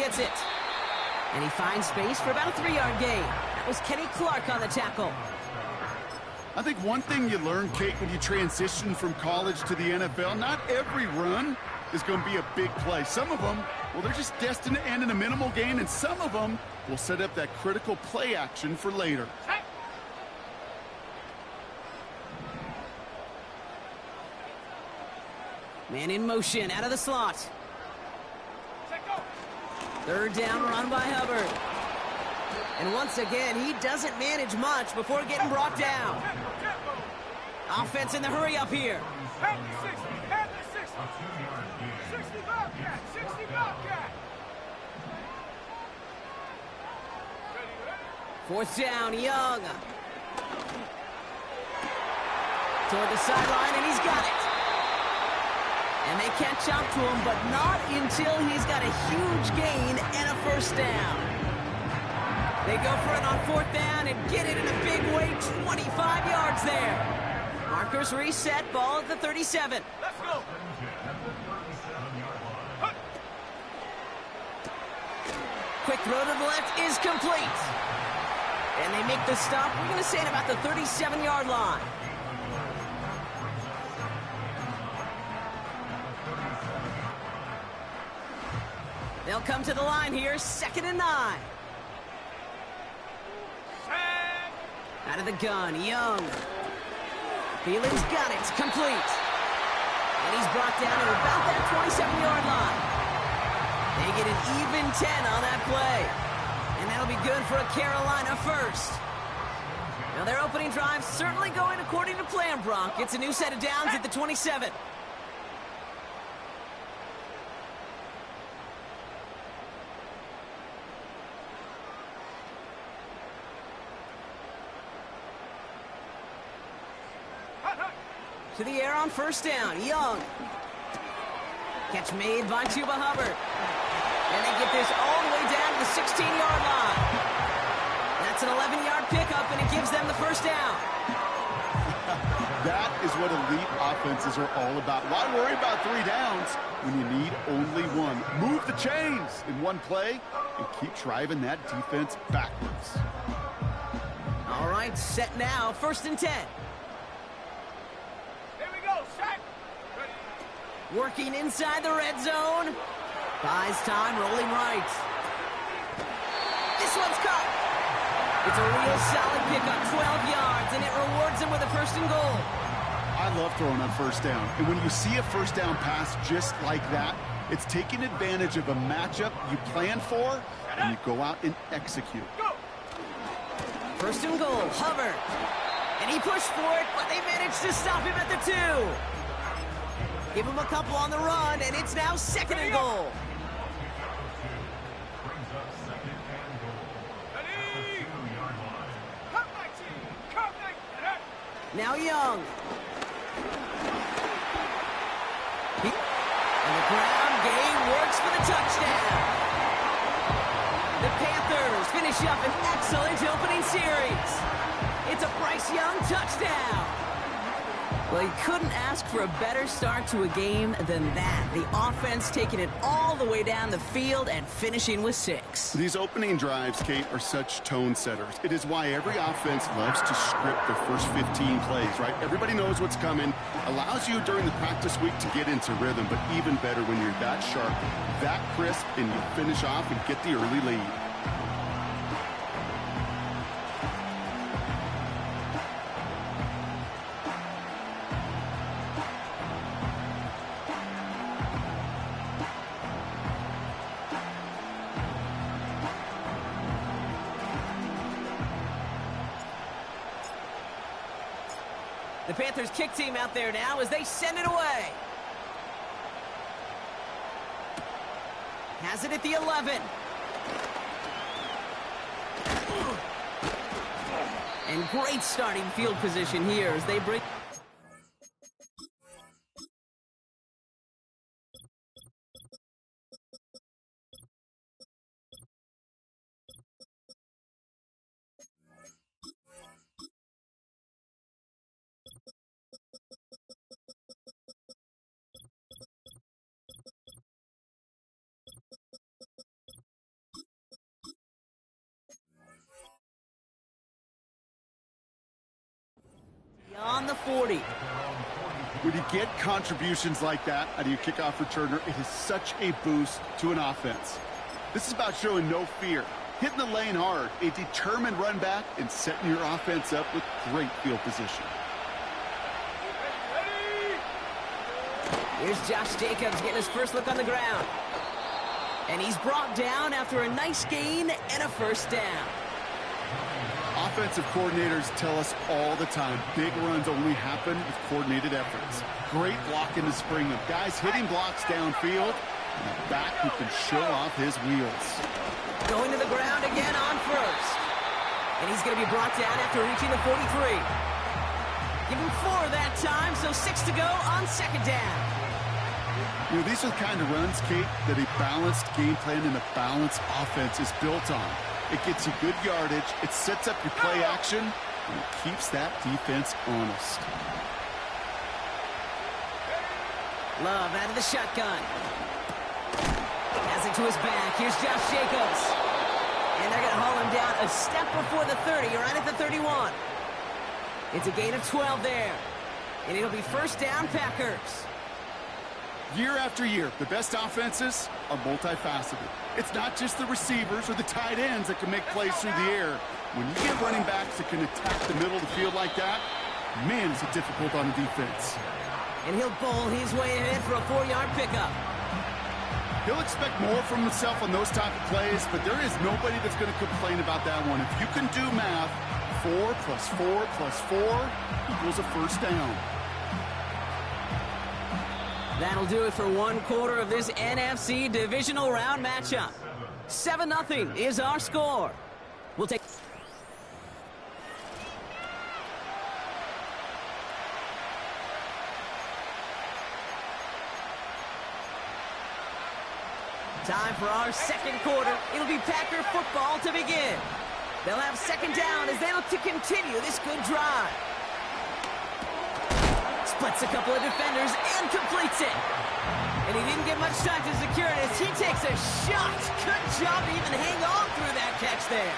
gets it. And he finds space for about a 3-yard gain. That was Kenny Clark on the tackle. I think one thing you learn, Kate, when you transition from college to the NFL, not every run is going to be a big play. Some of them, well, they're just destined to end in a minimal gain, and some of them will set up that critical play action for later. Man in motion, out of the slot. 3rd down run by Hubbard. And once again, he doesn't manage much before getting brought down. Offense in the hurry up here. 4th down, Young. Toward the sideline, and he's got it. And they catch up to him, but not until he's got a huge gain and a 1st down. They go for it on 4th down and get it in a big way, 25 yards there. Markers reset, ball at the 37. Let's go. Quick throw to the left is complete. And they make the stop, we're going to say at about the 37-yard line. They'll come to the line here, 2nd and 9. Out of the gun, Young. Thielens got it, complete. And he's brought down to about that 27-yard line. They get an even 10 on that play. And that'll be good for a Carolina 1st. Now their opening drive certainly going according to plan, Brock. It's a new set of downs at the 27. To the air on 1st down, Young. Catch made by Chuba Hubbard. And they get this all the way down to the 16-yard line. That's an 11-yard pickup, and it gives them the 1st down. That is what elite offenses are all about. Why worry about 3 downs when you need only one? Move the chains in one play and keep driving that defense backwards. All right, set now, 1st and 10. Working inside the red zone. Buys time, rolling right. This one's caught. It's a real solid pickup, 12 yards, and it rewards him with a 1st and goal. I love throwing on 1st down. And when you see a 1st down pass just like that, it's taking advantage of a matchup you plan for, and you go out and execute. 1st and goal, Hubbard. And he pushed for it, but they managed to stop him at the 2. Give him a couple on the run, and it's now 2nd and goal. Now Young. And the ground game works for the touchdown. The Panthers finish up an excellent opening series. It's a Bryce Young touchdown. Well, you couldn't ask for a better start to a game than that. The offense taking it all the way down the field and finishing with 6. These opening drives, Kate, are such tone setters. It is why every offense loves to script their first 15 plays, right? Everybody knows what's coming. Allows you during the practice week to get into rhythm, but even better when you're that sharp, that crisp, and you finish off and get the early lead. The Panthers kick team out there now as they send it away. Has it at the 11. And great starting field position here as they bring... 40. When you get contributions like that out of your kickoff returner, it is such a boost to an offense. This is about showing no fear, hitting the lane hard, a determined run back, and setting your offense up with great field position. Here's Josh Jacobs getting his first look on the ground. And he's brought down after a nice gain and a first down. Offensive coordinators tell us all the time, big runs only happen with coordinated efforts. Great block in the spring of guys hitting blocks downfield, and a back who can show off his wheels. Going to the ground again on first. And he's going to be brought down after reaching the 43. Give him 4 that time, so 6 to go on second down. You know, these are the kind of runs, Kate, that a balanced game plan and a balanced offense is built on. It gets you good yardage, it sets up your play action, and it keeps that defense honest. Love out of the shotgun. Has it to his back. Here's Josh Jacobs. And they're going to haul him down a step before the 30, right at the 31. It's a gain of 12 there. And it'll be first down, Packers. Year after year, the best offenses are multifaceted. It's not just the receivers or the tight ends that can make plays through the air. When you get running backs that can attack the middle of the field like that, man, is it difficult on the defense. And he'll bowl his way ahead for a 4-yard pickup. He'll expect more from himself on those type of plays, but there is nobody that's going to complain about that one. If you can do math, 4 plus 4 plus 4 equals a first down. That'll do it for one quarter of this NFC Divisional Round matchup. 7-0 is our score. We'll take... Time for our second quarter. It'll be Packer football to begin. They'll have second down as they look to continue this good drive. Splits a couple of defenders and completes it. And he didn't get much time to secure it as he takes a shot. Good job to even hang on through that catch there.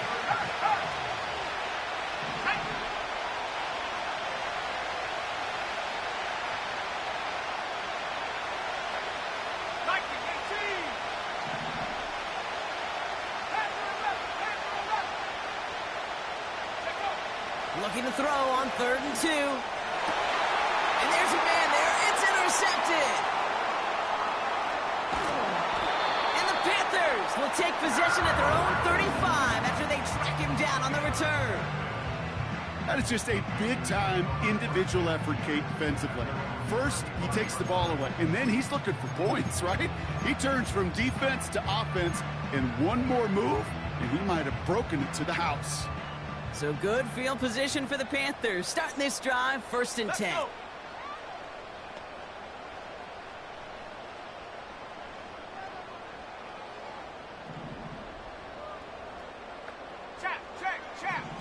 Looking to throw on 3rd and 2. And there's a man there. It's intercepted. And the Panthers will take possession at their own 35 after they track him down on the return. That is just a big-time individual effort, Kate, defensively. First, he takes the ball away, and then he's looking for points, right? He turns from defense to offense, and one more move, and he might have broken it to the house. So good field position for the Panthers. Starting this drive, 1st and 10.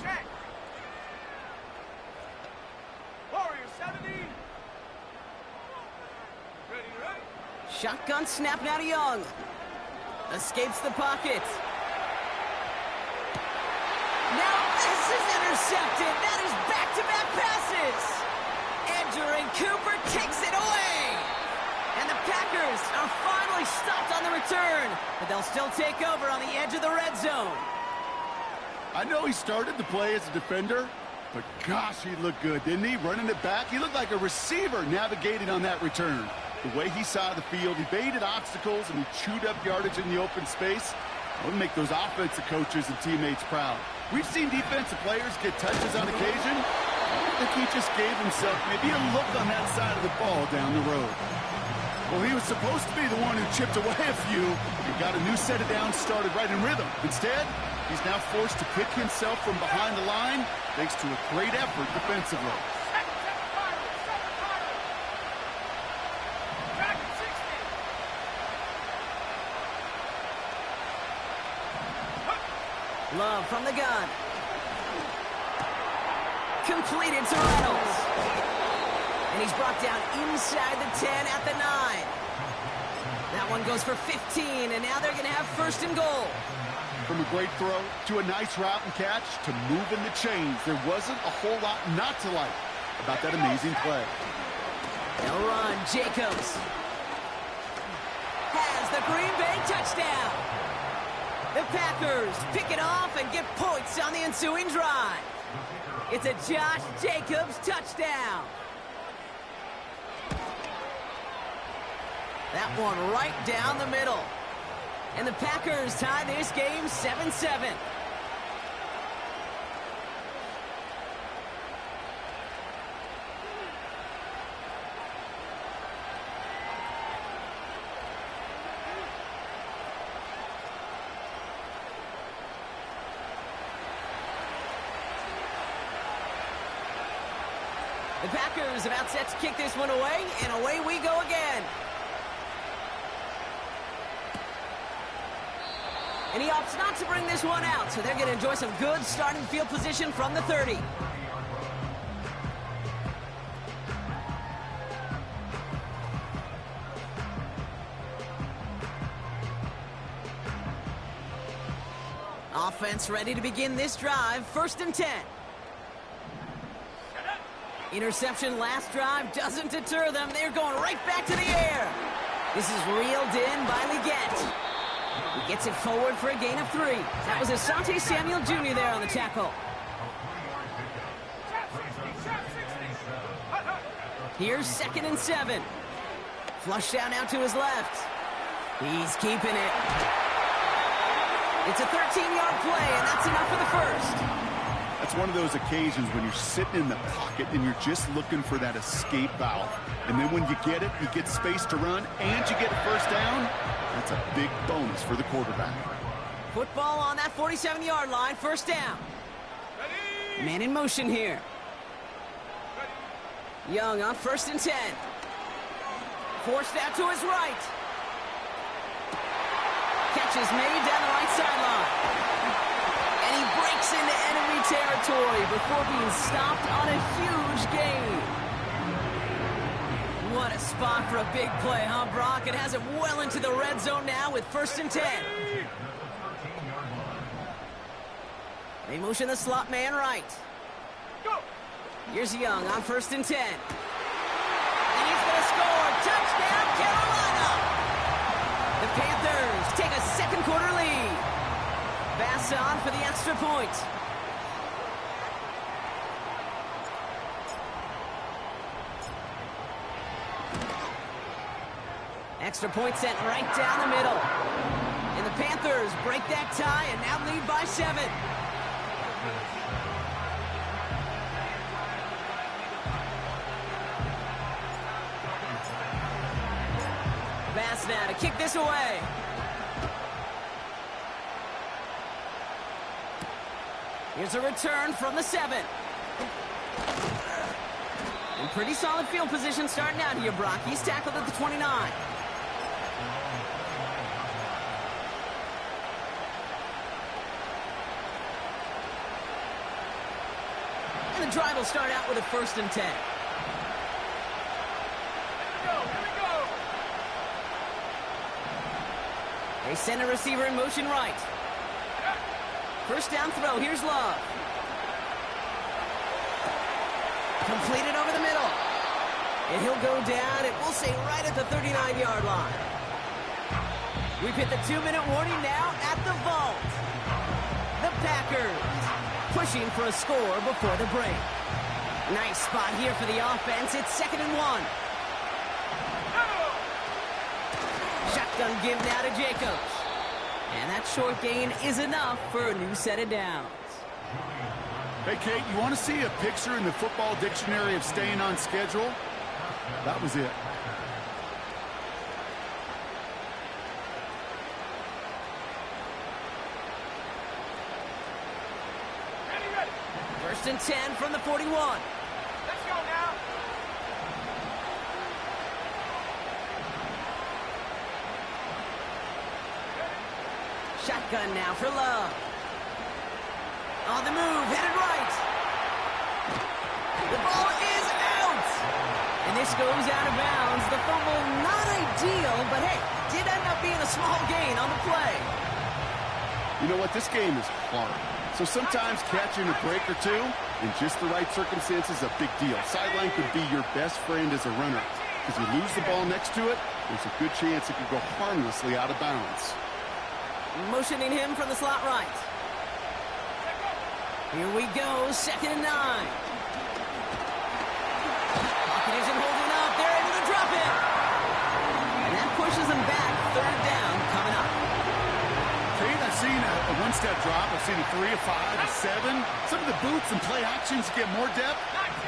Check. Warrior 70. Ready. Shotgun snap now to Young. Escapes the pocket. Now this is intercepted. That is back-to-back passes. Andrew Cooper takes it away. And the Packers are finally stopped on the return. But they'll still take over on the edge of the red zone. I know he started the play as a defender, but gosh, he looked good, didn't he? Running it back, he looked like a receiver navigating on that return. The way he saw the field, he baited obstacles and he chewed up yardage in the open space. It would make those offensive coaches and teammates proud. We've seen defensive players get touches on occasion. I think he just gave himself maybe a look on that side of the ball down the road. Well, he was supposed to be the one who chipped away a few. He got a new set of downs started right in rhythm. Instead, he's now forced to pick himself from behind the line thanks to a great effort defensively. Love from the gun. Completed to Reynolds. And he's brought down inside the 10 at the 9. That one goes for 15, and now they're going to have 1st and goal. From a great throw to a nice route and catch to moving the chains, there wasn't a whole lot not to like. about that amazing play. They'll run. Jacobs has the Green Bay touchdown. The Packers pick it off and get points on the ensuing drive. It's a Josh Jacobs touchdown. That one right down the middle. And the Packers tie this game 7-7. The Packers about set to kick this one away, and away we go again. And he opts not to bring this one out, so they're going to enjoy some good starting field position from the 30. Offense ready to begin this drive, 1st and 10. Interception last drive doesn't deter them. They're going right back to the air. This is reeled in by Leggett. He gets it forward for a gain of 3. That was Asante Samuel Jr. there on the tackle. Here's 2nd and 7. Flush down out to his left. He's keeping it. It's a 13-yard play, and that's enough for the first. That's one of those occasions when you're sitting in the pocket and you're just looking for that escape valve. And then when you get it, you get space to run, and you get a first down. That's a big bonus for the quarterback. Football on that 47-yard line, 1st down. Ready? Man in motion here. Young on 1st and 10. Forced out to his right. Catch is made down the right sideline. And he breaks into enemy territory before being stopped on a huge gain. What a spot for a big play, huh, Brock? It has it well into the red zone now with 1st and 10. They motion the slot man right. Go! Here's Young on 1st and 10. And he's going to score. Touchdown, Carolina! The Panthers take a 2nd quarter lead. Bass on for the extra point. Extra point sent right down the middle. And the Panthers break that tie and now lead by 7. Bass now to kick this away. Here's a return from the 7. And pretty solid field position starting out here, Brock. He's tackled at the 29. And the drive will start out with a 1st and 10. They send a receiver in motion right. 1st down throw. Here's Love. Completed over the middle. And he'll go down, and we'll say right at the 39-yard line. We've hit the 2-minute warning now at the vault. The Packers pushing for a score before the break. Nice spot here for the offense. It's 2nd and 1. Shotgun give now to Jacobs. And that short gain is enough for a new set of downs. Hey, Kate, you want to see a picture in the football dictionary of staying on schedule? That was it. Ready. 1st and 10 from the 41. Let's go now. Shotgun now for Love. On the move, headed right. The ball is out. And this goes out of bounds. The fumble, not ideal, but hey, did end up being a small gain on the play. You know what? This game is hard. So sometimes catching a break or two In just the right circumstances, a big deal. Sideline could be your best friend as a runner. Because you lose the ball next to it, there's a good chance it could go harmlessly out of bounds. Motioning him from the slot right. Here we go, 2nd and 9. Pocket isn't holding up. They're able to drop it. And that pushes them back. 3rd down coming up. Kate, I've seen a one-step drop. I've seen a 3, a 5, a 7. Some of the boots and play actions get more depth.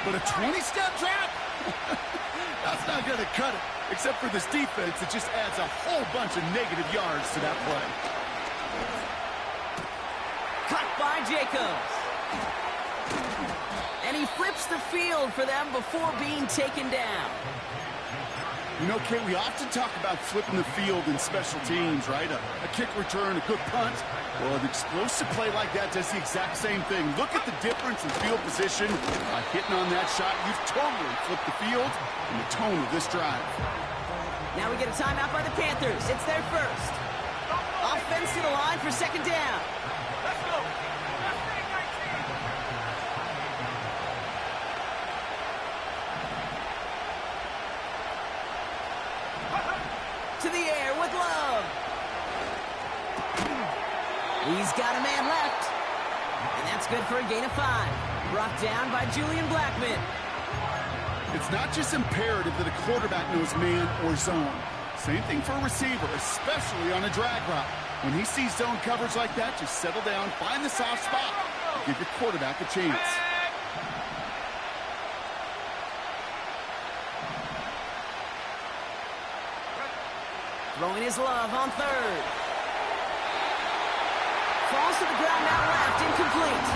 But a 20-step drop? That's not going to cut it. Except for this defense, it just adds a whole bunch of negative yards to that play. Cut by Jacobs. And he flips the field for them before being taken down. You know, Kate, we often talk about flipping the field in special teams, right? A kick return, a good punt. Well, an explosive play like that does the exact same thing. Look at the difference in field position. By hitting on that shot, you've totally flipped the field and the tone of this drive. Now we get a timeout by the Panthers. It's their first. Offense to the line for 2nd down. Let's go. To the air with Love. He's got a man left. And that's good for a gain of 5. Brought down by Julian Blackman. It's not just imperative that a quarterback knows man or zone. Same thing for a receiver, especially on a drag route. When he sees zone coverage like that, just settle down, find the soft spot, and give your quarterback a chance. Throwing his Love on 3rd. Falls to the ground out left, incomplete.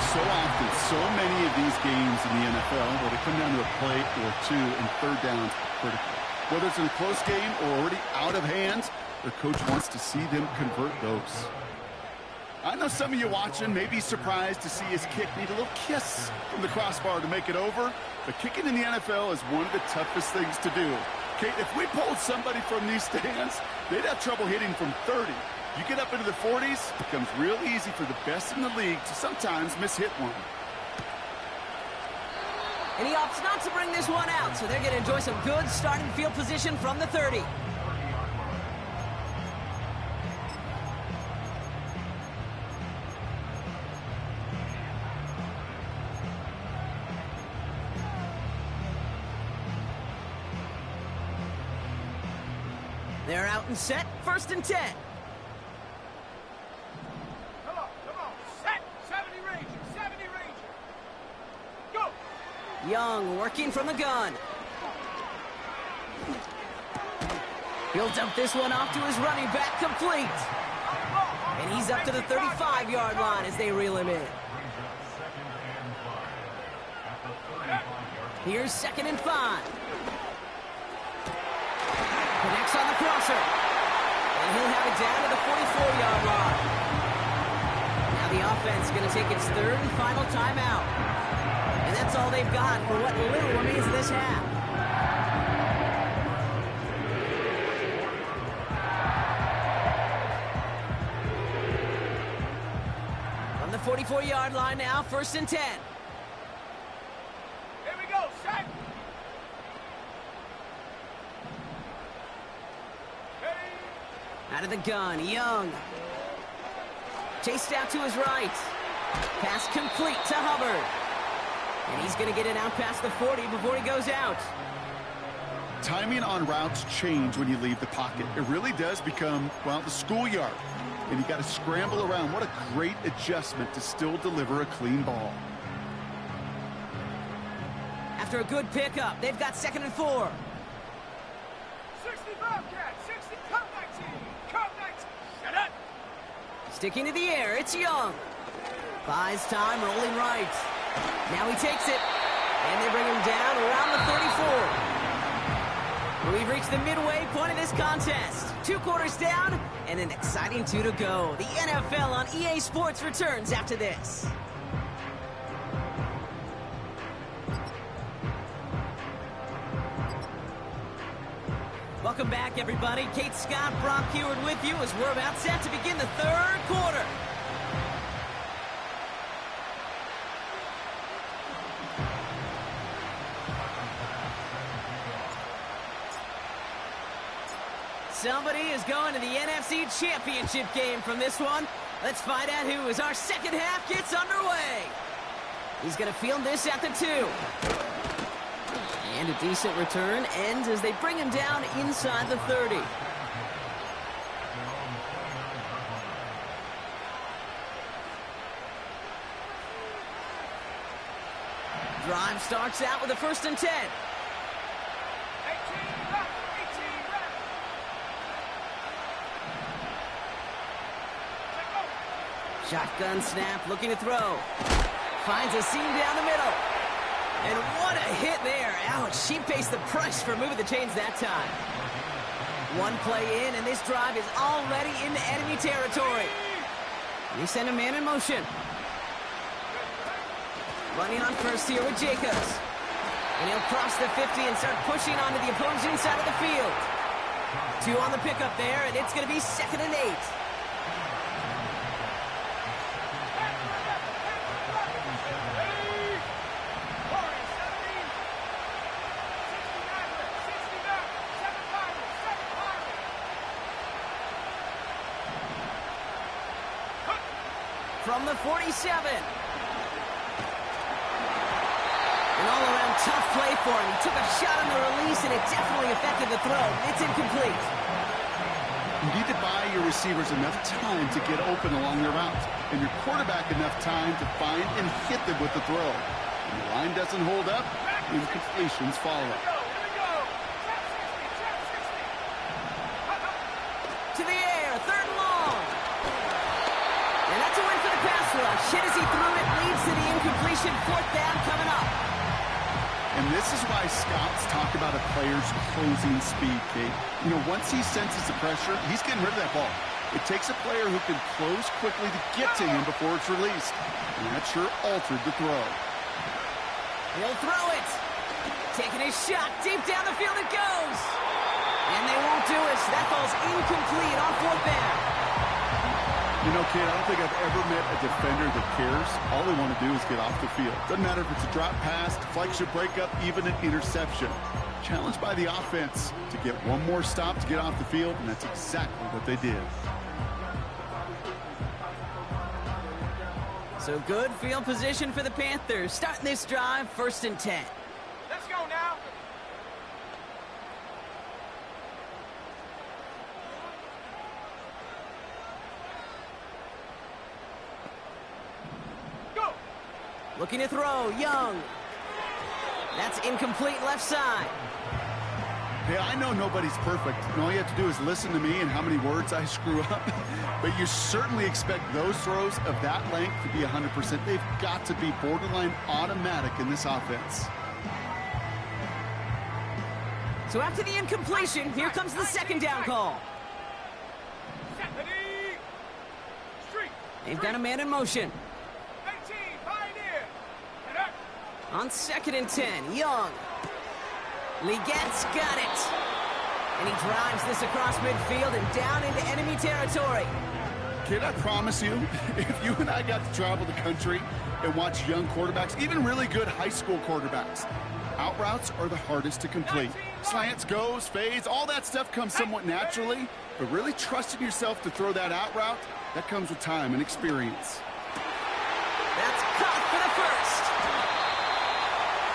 So often, so many of these games in the NFL where they come down to a play or 2 and 3rd downs are critical. Whether it's in a close game or already out of hands, their coach wants to see them convert those. I know some of you watching may be surprised to see his kick need a little kiss from the crossbar to make it over, but kicking in the NFL is one of the toughest things to do. Kate, if we pulled somebody from these stands, they'd have trouble hitting from 30. You get up into the 40s, it becomes real easy for the best in the league to sometimes miss-hit one. And he opts not to bring this one out, so they're going to enjoy some good starting field position from the 30. They're out and set, 1st and 10. Come on. Set. 70 Ranger. 70 Ranger. Go. Young working from the gun. He'll dump this one off to his running back, complete. And he's up to the 35-yard line as they reel him in. Here's 2nd and 5. Connects on the crosser. And he'll have it down to the 44-yard line. Now the offense is going to take its 3rd and final timeout. And that's all they've got for what little remains of this half. From the 44-yard line now, 1st and 10. Here we go. Set. Out of the gun, Young. Chased out to his right. Pass complete to Hubbard. And he's going to get it out past the 40 before he goes out. Timing on routes change when you leave the pocket. It really does become, well, the schoolyard. And you got to scramble around. What a great adjustment to still deliver a clean ball. After a good pickup, they've got 2nd and 4. 60 Bobcat. 60. Come 19. Come 19. Shut up. Sticking to the air, it's Young. Buys time, rolling right. Now he takes it. And they bring him down around the 34. We've reached the midway point of this contest. 2 quarters down, and an exciting 2 to go. The NFL on EA Sports returns after this. Welcome back, everybody. Kate Scott, Brock Heward with you as we're about set to begin the 3rd quarter. Somebody is going to the NFC Championship game from this one. Let's find out who as our second half gets underway. He's going to field this at the 2. And a decent return ends as they bring him down inside the 30. Drive starts out with a 1st and 10. 18 left, 18 left. Shotgun snap, looking to throw. Finds a seam down the middle. And what a hit there. Ouch, she pays the price for moving the chains that time. One play in, and this drive is already into enemy territory. They send a man in motion. Running on first here with Jacobs. And he'll cross the 50 and start pushing onto the opposing side of the field. 2 on the pickup there, and it's going to be 2nd and 8. From the 47. An all-around tough play for him. He took a shot on the release, and it definitely affected the throw. It's incomplete. You need to buy your receivers enough time to get open along their routes, and your quarterback enough time to find and hit them with the throw. When the line doesn't hold up, incompletions follow. To the air, 3rd and long. And that's a win for the pass rush. Hit as he threw it, leads to the incompletion. 4th down coming up. And this is why scouts talk about a player's closing speed, Kate. You know, once he senses the pressure, he's getting rid of that ball. It takes a player who can close quickly to get to him before it's released. And that sure altered the throw. He'll throw it. Taking his shot. Deep down the field it goes. And they won't do it. So that ball's incomplete on 4th down. You know, kid, I don't think I've ever met a defender that cares. All they want to do is get off the field. Doesn't matter if it's a drop pass, deflection, breakup, even an interception. Challenged by the offense to get one more stop to get off the field, and that's exactly what they did. So good field position for the Panthers. Starting this drive, 1st and 10. Let's go now. Looking to throw, Young. That's incomplete left side. Hey, I know nobody's perfect, and all you have to do is listen to me and how many words I screw up. But you certainly expect those throws of that length to be 100%. They've got to be borderline automatic in this offense. So after the incompletion, here comes the 2nd down call. They've got a man in motion. On 2nd and 10, Young. Legette's got it. And he drives this across midfield and down into enemy territory. Kid, I promise you, if you and I got to travel the country and watch young quarterbacks, even really good high school quarterbacks, out routes are the hardest to complete. Slants, goes, fades, all that stuff comes somewhat naturally, but really trusting yourself to throw that out route, that comes with time and experience. That's caught for the 1st.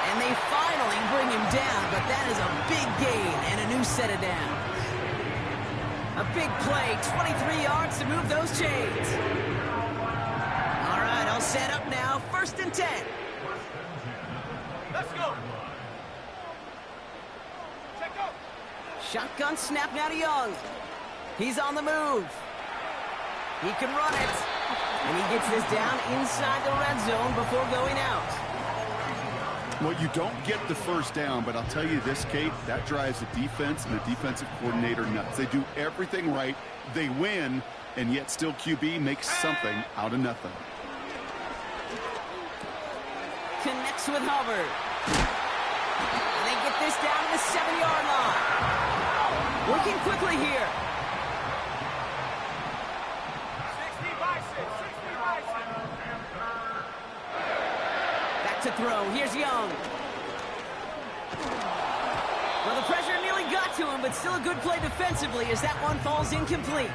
And they finally bring him down, but that is a big gain and a new set of downs. A big play, 23 yards to move those chains. All right, all set up now, 1st and 10. Let's go. Check go. Shotgun snap now to Young. He's on the move. He can run it. And he gets this down inside the red zone before going out. Well, you don't get the 1st down, but I'll tell you this, Kate, that drives the defense and the defensive coordinator nuts. They do everything right, they win, and yet still QB makes something out of nothing. Connects with Hubbard. And they get this down to the 7-yard line. Working quickly here. 60 by 6, 60 by 6. To throw. Here's Young. Well, the pressure nearly got got to him, but still a good play defensively as that one falls incomplete.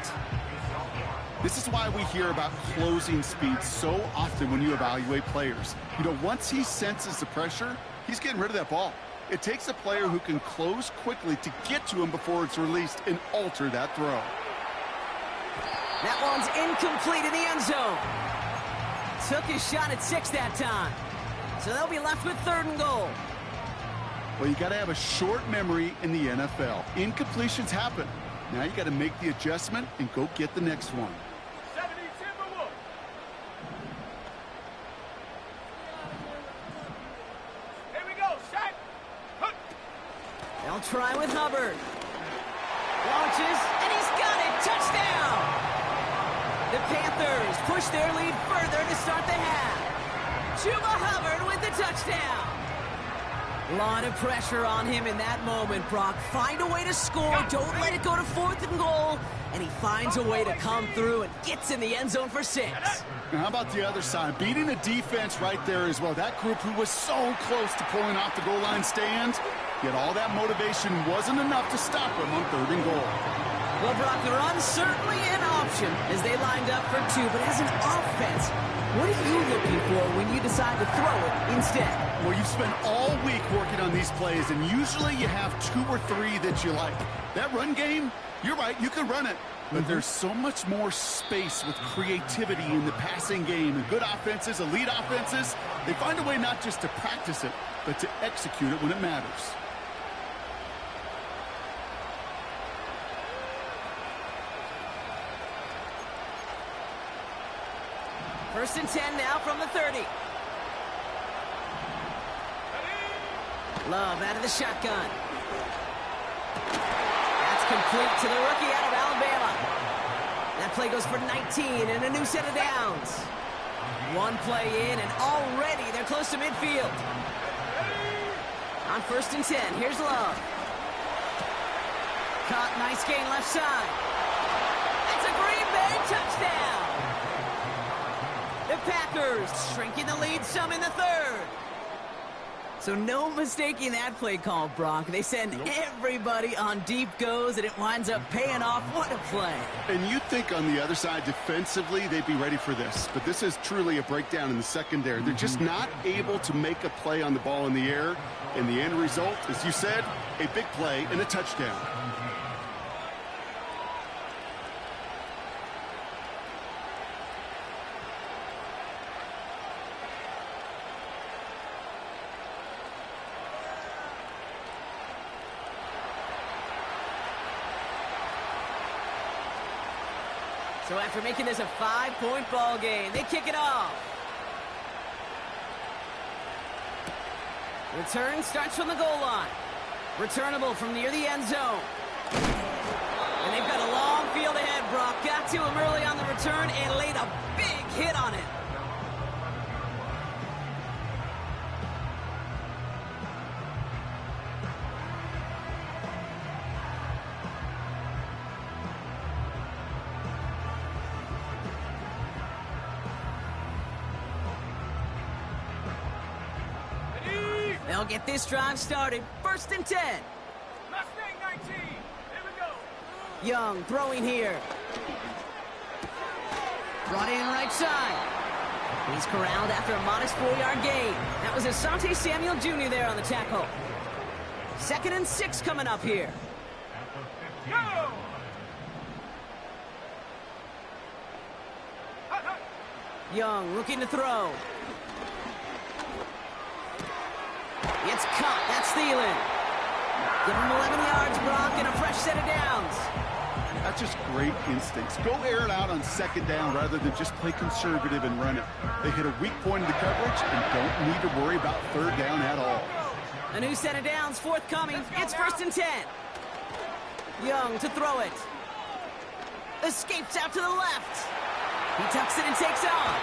This is why we hear about closing speed so often when you evaluate players. You know, once he senses the pressure, he's getting rid of that ball. It takes a player who can close quickly to get to him before it's released and alter that throw. That one's incomplete in the end zone. Took his shot at 6 that time. So they'll be left with 3rd and goal. Well, you got to have a short memory in the NFL. Incompletions happen. Now you got to make the adjustment and go get the next one. 70 Timberwolves. Here we go, set. Hook. They'll try with Hubbard. Launches, and he's got it. Touchdown! The Panthers push their lead further to start the half. Chuba Hubbard with the touchdown. A lot of pressure on him in that moment, Brock. Find a way to score. Don't let it go to 4th and goal. And he finds a way to come through and gets in the end zone for 6. Now, how about the other side? Beating the defense right there as well. That group who was so close to pulling off the goal line stand, yet all that motivation wasn't enough to stop him on 3rd and goal. Well, Brock, the run's certainly an option as they lined up for 2. But as an offense, what are you looking for when you decide to throw it instead? Well, you've spent all week working on these plays, and usually you have 2 or 3 that you like. That run game, you're right, you can run it. But there's so much more space with creativity in the passing game. And good offenses, elite offenses, they find a way not just to practice it, but to execute it when it matters. First and 10 now from the 30. Love out of the shotgun. That's complete to the rookie out of Alabama. That play goes for 19 and a new set of downs. One play in and already they're close to midfield. On first and 10, here's Love. Caught, nice gain left side. It's a Green Bay touchdown. The Packers shrinking the lead some in the 3rd. So no mistaking that play call, Brock. They send everybody on deep goes, and it winds up paying off. What a play. And you'd think on the other side, defensively, they'd be ready for this. But this is truly a breakdown in the secondary. They're just not able to make a play on the ball in the air. And the end result, as you said, a big play and a touchdown. So after making this a 5-point ball game, they kick it off. Return starts from the goal line. Returnable from near the end zone. And they've got a long field ahead, Brock. Got to him early on the return and laid a big hit on it. They'll get this drive started. First and 10. Mustang 19. Here we go. Young throwing here. Brought in right side. He's corralled after a modest 4-yard gain. That was Asante Samuel Jr. there on the tackle. 2nd and 6 coming up here. Go! Young looking to throw. It's caught. That's Thielen. Give him 11 yards, Brock, and a fresh set of downs. That's just great instincts. Go air it out on 2nd down rather than just play conservative and run it. They hit a weak point in the coverage and don't need to worry about 3rd down at all. A new set of downs forthcoming. It's first and 10. Young to throw it. Escapes out to the left. He tucks it and takes on.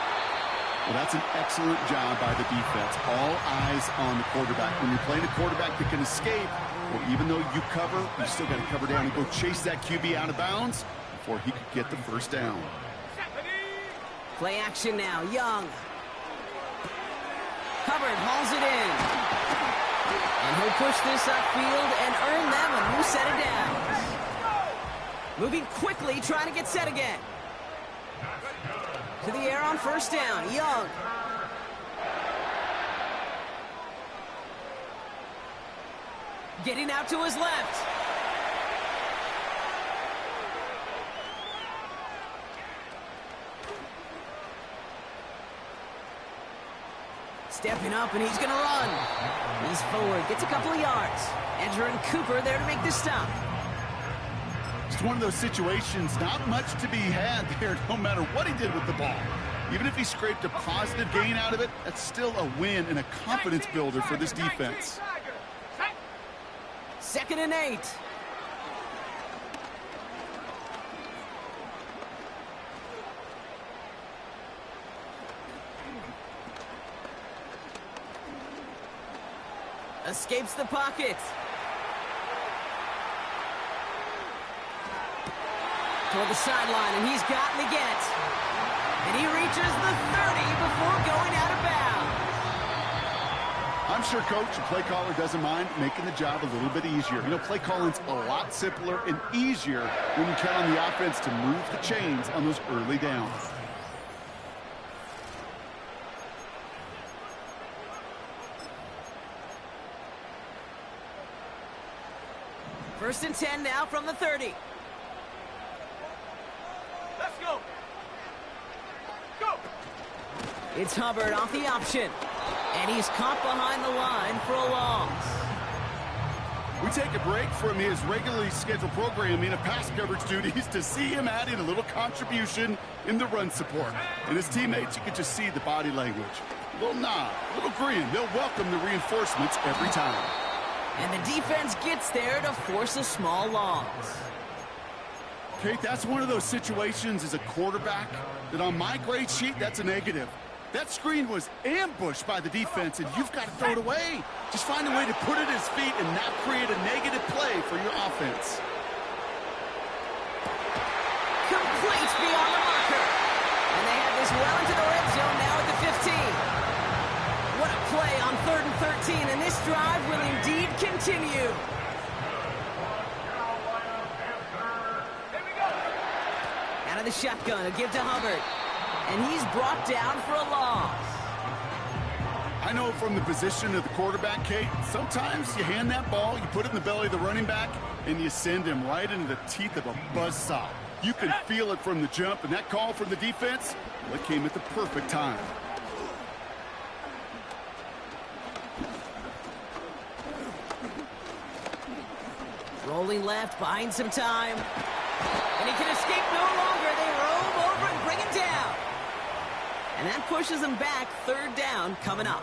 Well, that's an excellent job by the defense. All eyes on the quarterback. When you're playing a quarterback that can escape, well, even though you cover, you still got to cover down and go chase that QB out of bounds before he could get the 1st down. Play action now. Young. Hubbard hauls it in. And he'll push this upfield and earn them a new set of downs. Moving quickly, trying to get set again. To the air on first down, Young. Getting out to his left. Stepping up, and he's going to run. He's forward, gets a couple of yards. Edger and Cooper there to make the stop. It's one of those situations, not much to be had there, no matter what he did with the ball. Even if he scraped a positive gain out of it, that's still a win and a confidence builder for this defense. 2nd and 8. Escapes the pocket. Toward the sideline, and he's got Leggett. And he reaches the 30 before going out of bounds. I'm sure coach and play caller doesn't mind making the job a little bit easier. You know, play calling's a lot simpler and easier when you count on the offense to move the chains on those early downs. First and 10 now from the 30. Let's go. Go. It's Hubbard off the option. And he's caught behind the line for a loss. We take a break from his regularly scheduled programming of pass coverage duties to see him add in a little contribution in the run support. And his teammates, you can just see the body language. A little nod, a little grin. They'll welcome the reinforcements every time. And the defense gets there to force a small loss. Kate, that's one of those situations as a quarterback that on my grade sheet, that's a negative. That screen was ambushed by the defense, and you've got to throw it away. Just find a way to put it at his feet and not create a negative play for your offense. Complete beyond the marker. And they have this well into the red zone now at the 15. What a play on 3rd and 13, and this drive will indeed continue. Here we go. Out of the shotgun, a give to Hubbard. And he's brought down for a loss. I know from the position of the quarterback, Kate, sometimes you hand that ball, you put it in the belly of the running back, and you send him right into the teeth of a buzzsaw. You can feel it from the jump, and that call from the defense, well, it came at the perfect time. Rolling left, buying some time. And he can escape no longer. They roam over and bring him down. And that pushes him back. 3rd down coming up.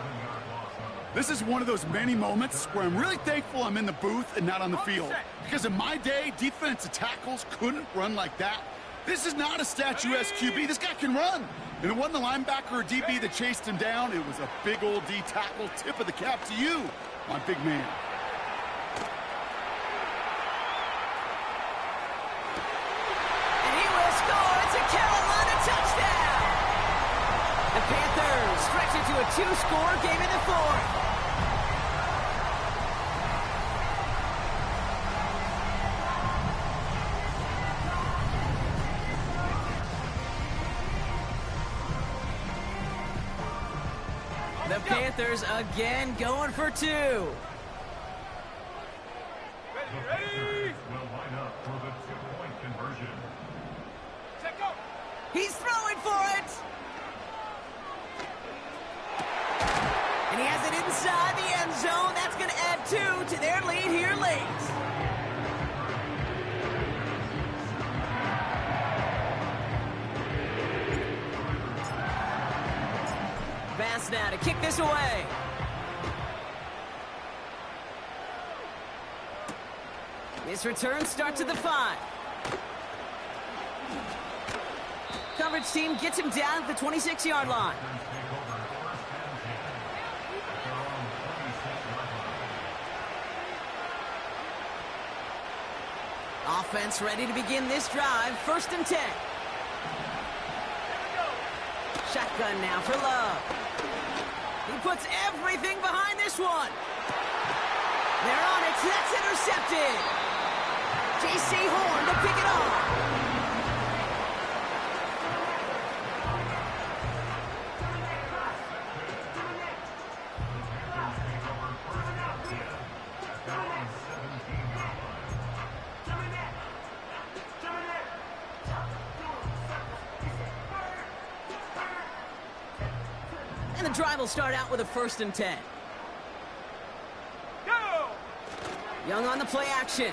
This is one of those many moments where I'm really thankful I'm in the booth and not on the field. Because in my day, defensive tackles couldn't run like that. This is not a statuesque QB. This guy can run. And it wasn't the linebacker or DB that chased him down. It was a big old D tackle. Tip of the cap to you, my big man. The Panthers stretch it to a 2-score game in the 4th. The Panthers again going for 2. Ready? Will line up for the 2-point conversion. Set go. He's throwing for it. And he has it inside the end zone. That's going to add 2 to their lead here late. Pass now to kick this away. This return starts at the 5. Coverage team gets him down at the 26-yard line. Offense ready to begin this drive. 1st and 10. Shotgun now for Love. He puts everything behind this one. They're on it. That's intercepted. J.C. Horn to pick it off. And the drive will start out with a 1st and 10. Go! Young on the play action.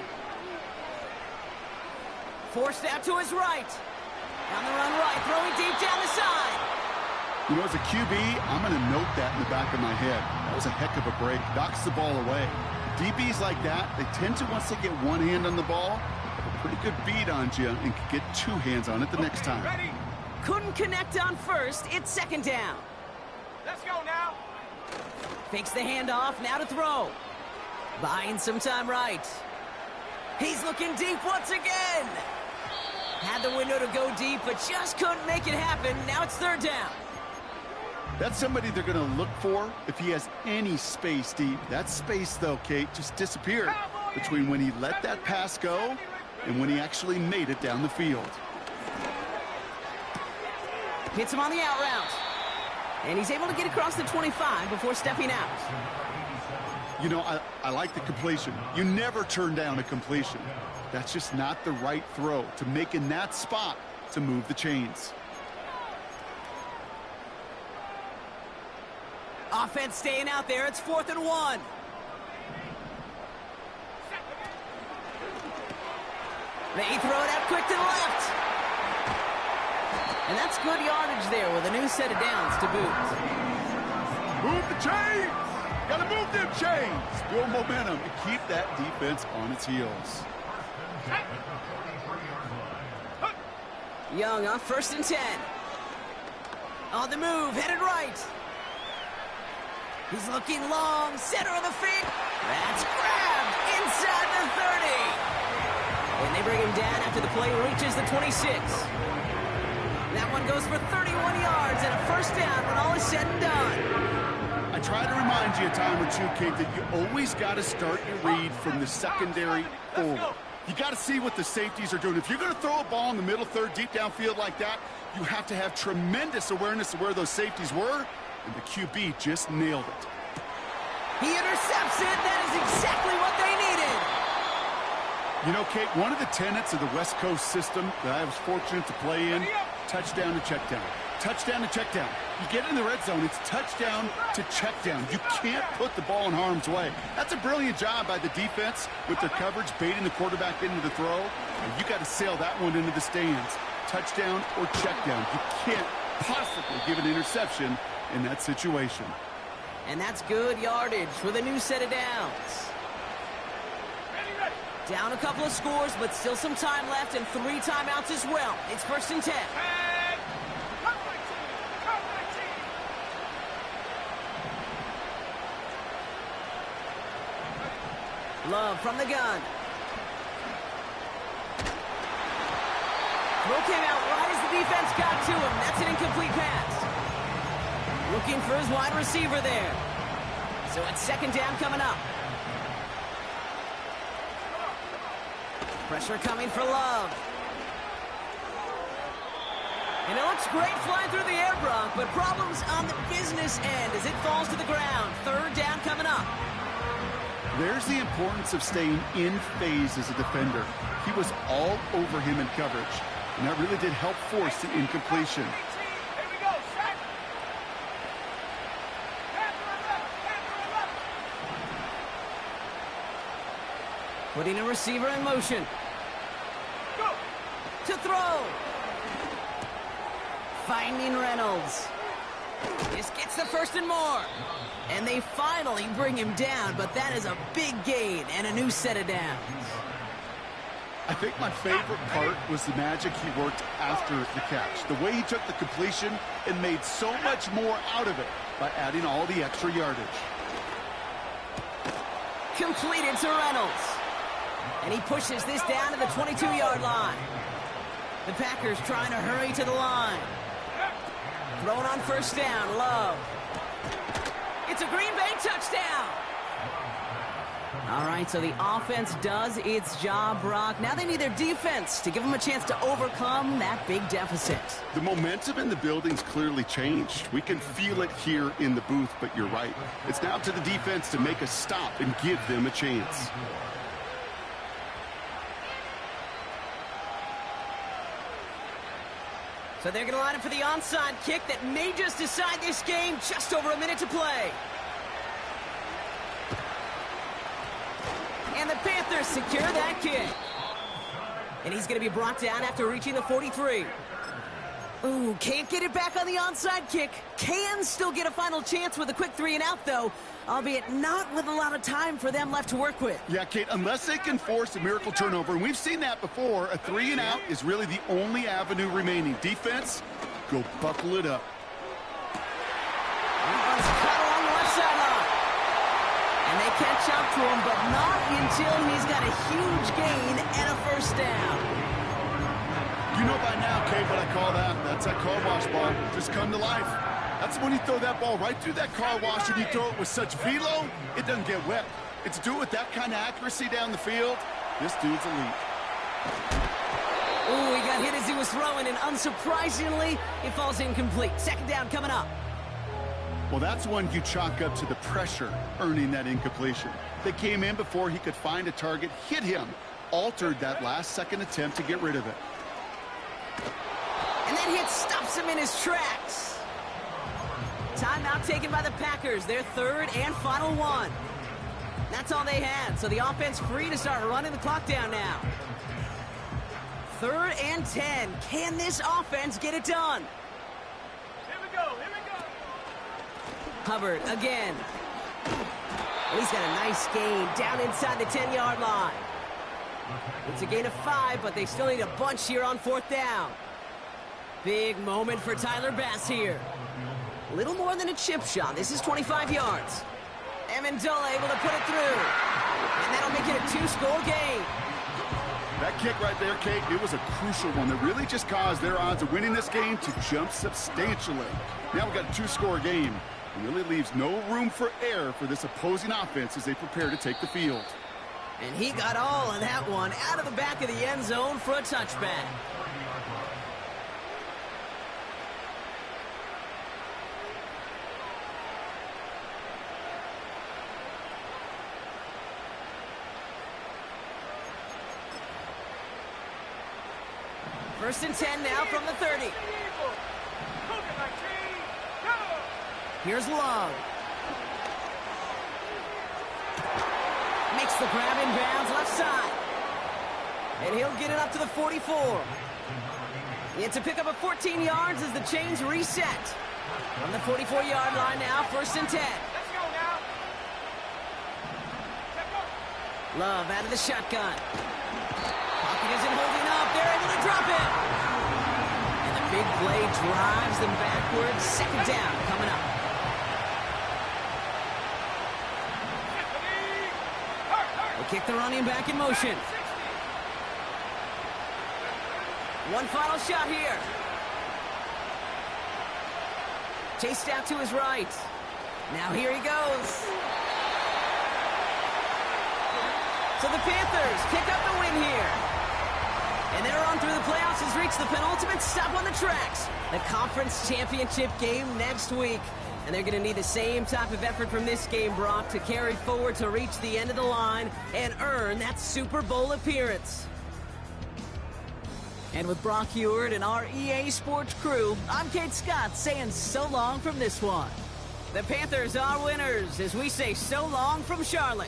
Forced out to his right. Down the run right, throwing deep down the side. You know, as a QB, I'm going to note that in the back of my head. That was a heck of a break. Knocks the ball away. DBs like that, they tend to, once they get one hand on the ball, have a pretty good beat on you and can get 2 hands on it the next time. Ready? Couldn't connect on first. It's 2nd down. Let's go now. Fakes the handoff, now to throw. Buying some time right. He's looking deep once again. Had the window to go deep, but just couldn't make it happen. Now it's 3rd down. That's somebody they're going to look for if he has any space deep. That space, though, Kate, just disappeared between when he let that pass go and when he actually made it down the field. Hits him on the out route. And he's able to get across the 25 before stepping out. You know, I like the completion. You never turn down a completion. That's just not the right throw to make in that spot to move the chains. Offense staying out there. It's 4th and 1. They throw it out quick to the left. And that's good yardage there with a new set of downs to boot. Move the chains! Gotta move them chains! Build momentum and keep that defense on its heels. Young on 1st and 10. On the move, headed right. He's looking long, center of the field. That's grabbed inside the 30. And they bring him down after the play reaches the 26. That one goes for 31 yards and a 1st down when all is said and done. I try to remind you a time or two, Kate, that you always got to start your read from the secondary forward. You got to see what the safeties are doing. If you're going to throw a ball in the middle third, deep downfield like that, you have to have tremendous awareness of where those safeties were, and the QB just nailed it. He intercepts it. That is exactly what they needed. You know, Kate, one of the tenets of the West Coast system that I was fortunate to play in, touchdown to check down. Touchdown to check down. You get in the red zone, it's touchdown to check down. You can't put the ball in harm's way. That's a brilliant job by the defense with their coverage, baiting the quarterback into the throw. And you got to sail that one into the stands. Touchdown or check down. You can't possibly give an interception in that situation. And that's good yardage with a new set of downs. Down a couple of scores, but still some time left and 3 timeouts as well. It's 1st and 10. Love from the gun. Throw came out right as the defense got to him. That's an incomplete pass. Looking for his wide receiver there. So it's 2nd down coming up. Pressure coming for Love. And it looks great flying through the air, Brock, but problems on the business end as it falls to the ground. 3rd down coming up. There's the importance of staying in phase as a defender. He was all over him in coverage, and that really did help force the incompletion. Here we go, set. Putting a receiver in motion. Go. To throw. Finding Reynolds. This gets the 1st and more. And they finally bring him down, but that is a big gain and a new set of downs. I think my favorite part was the magic he worked after the catch. The way he took the completion and made so much more out of it by adding all the extra yardage. Completed to Reynolds. And he pushes this down to the 22-yard line. The Packers trying to hurry to the line. Thrown on 1st down, Love. It's a Green Bay touchdown. All right, so the offense does its job, Brock. Now they need their defense to give them a chance to overcome that big deficit. The momentum in the building's clearly changed. We can feel it here in the booth, but you're right. It's now to the defense to make a stop and give them a chance. So they're going to line up for the onside kick that may just decide this game. Just over a minute to play. And the Panthers secure that kick. And he's going to be brought down after reaching the 43. Ooh, can't get it back on the onside kick. Can still get a final chance with a quick 3-and-out, though, albeit not with a lot of time for them left to work with. Yeah, Kate, unless they can force a miracle turnover, and we've seen that before, a 3-and-out is really the only avenue remaining. Defense, go buckle it up. Runs cut along the left sideline. And they catch up to him, but not until he's got a huge gain and a first down. You know by now, Kate, what I call that. That's that car wash ball. Just come to life. That's when you throw that ball right through that car wash and you throw it with such velo, it doesn't get wet. It's do it with that kind of accuracy down the field. This dude's elite. Ooh, he got hit as he was throwing, and unsurprisingly, it falls incomplete. Second down coming up. Well, that's one you chalk up to the pressure earning that incompletion. They came in before he could find a target, hit him, altered that last-second attempt to get rid of it. And that hit stops him in his tracks. Timeout taken by the Packers, their third and final one. That's all they had, so the offense free to start running the clock down now. 3rd and 10. Can this offense get it done? Here we go, here we go. Hubbard again. Well, he's got a nice gain down inside the 10-yard line. It's a gain of 5, but they still need a bunch here on 4th down. Big moment for Tyler Bass here. Little more than a chip shot. This is 25 yards. Amendola able to put it through. And that'll make it a 2-score game. That kick right there, Kate, it was a crucial one that really just caused their odds of winning this game to jump substantially. Now we've got a 2-score game. It really leaves no room for error for this opposing offense as they prepare to take the field. And he got all of that one out of the back of the end zone for a touchback. First and 10 now from the 30. Here's Love. Makes the grab in bounds left side. And he'll get it up to the 44. It's a pickup of 14 yards as the chains reset. From the 44-yard line now, first and 10. Let's go now. Love out of the shotgun. Pocket isn't holding up. They're able to drop it. And the big play drives them backwards. Second down coming up. They kick the running back in motion. One final shot here. Chased out to his right. Now here he goes. So the Panthers pick up the win here. And they're on through the playoffs has reached the penultimate stop on the tracks. The conference championship game next week. And they're going to need the same type of effort from this game, Brock, to carry forward to reach the end of the line and earn that Super Bowl appearance. And with Brock Heward and our EA Sports crew, I'm Kate Scott saying so long from this one. The Panthers are winners as we say so long from Charlotte.